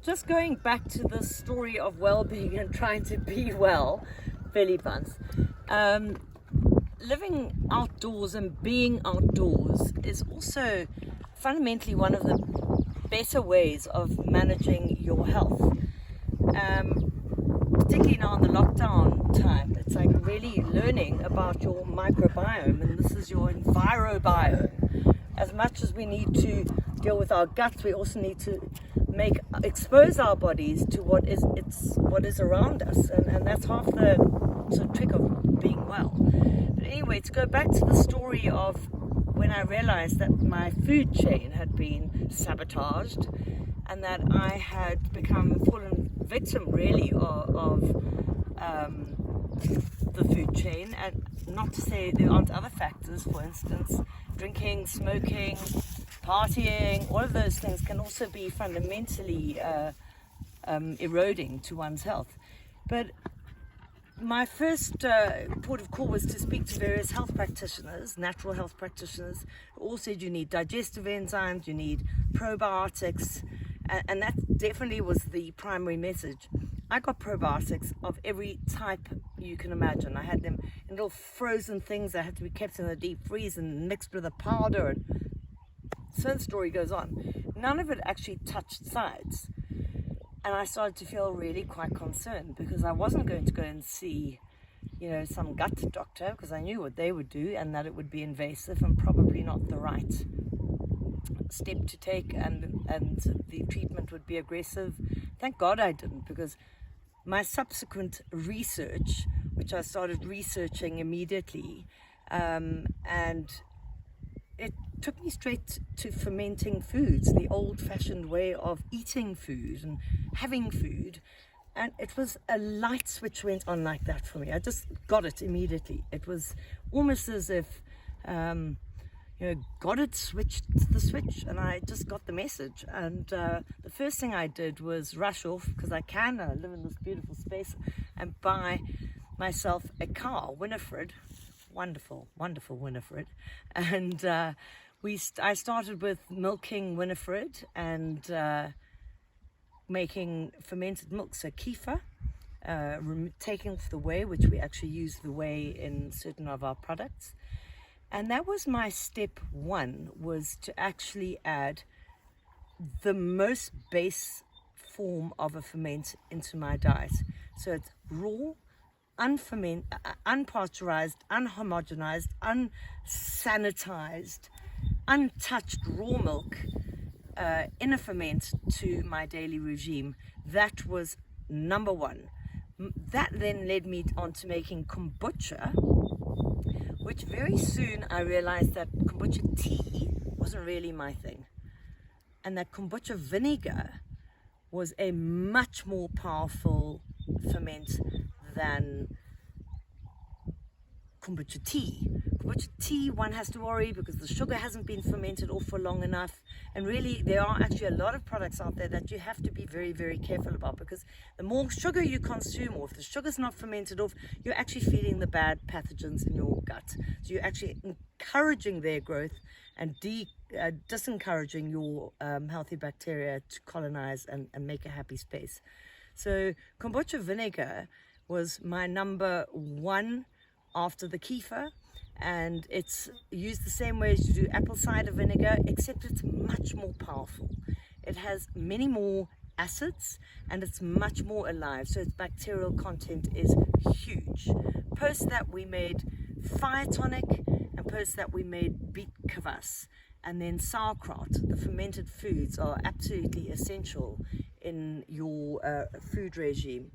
just going back to the story of well-being and trying to be well, belly buns. Living outdoors and being outdoors is also fundamentally one of the better ways of managing your health. Particularly now in the lockdown time, it's like really learning about your microbiome, and this is your enviro biome. As much as we need to deal with our guts, we also need to expose our bodies to what is around us, and that's half the sort of trick of being well. But anyway, to go back to the story of when I realized that my food chain had been sabotaged and that I had fallen victim really of the food chain, and not to say there aren't other factors. For instance, drinking, smoking, partying, all of those things can also be fundamentally eroding to one's health. But my first port of call was to speak to various health practitioners, natural health practitioners, who all said you need digestive enzymes, you need probiotics, and that definitely was the primary message. I got probiotics of every type you can imagine. I had them in little frozen things that had to be kept in the deep freeze and mixed with a powder, and so the story goes on. None of it actually touched sides. And I started to feel really quite concerned, because I wasn't going to go and see, some gut doctor, because I knew what they would do and that it would be invasive and probably not the right step to take, and the treatment would be aggressive. Thank God I didn't, because my subsequent research, which I started researching immediately, and it took me straight to fermenting foods, the old-fashioned way of eating food and having food. And it was a light switch went on like that for me. I just got it immediately. It was almost as if God had switched the switch, and I just got the message. And the first thing I did was rush off, because I live in this beautiful space, and buy myself a cow, Winifred. Wonderful Winifred. And I started with milking Winifred and making fermented milk, so kefir, taking off the whey, which we actually use the whey in certain of our products. And that was my step one, was to actually add the most base form of a ferment into my diet. So it's raw, unpasteurized, unhomogenized, unsanitized, untouched raw milk in a ferment to my daily regime. That was number one. That then led me on to making kombucha, which very soon I realized that kombucha tea wasn't really my thing, and that kombucha vinegar was a much more powerful ferment than kombucha tea. Kombucha tea, one has to worry because the sugar hasn't been fermented off for long enough, and really there are actually a lot of products out there that you have to be very, very careful about, because the more sugar you consume, or if the sugar's not fermented off, you're actually feeding the bad pathogens in your gut. So you're actually encouraging their growth and disencouraging your healthy bacteria to colonize and make a happy space. So kombucha vinegar was my number one after the kefir, and it's used the same way as you do apple cider vinegar, except it's much more powerful. It has many more acids and it's much more alive, so its bacterial content is huge. Post that we made fire tonic, and post that we made beet kvass, and then sauerkraut. The fermented foods are absolutely essential in your food regime.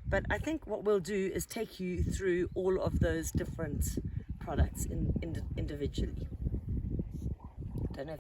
But I think what we'll do is take you through all of those different products individually. Don't know.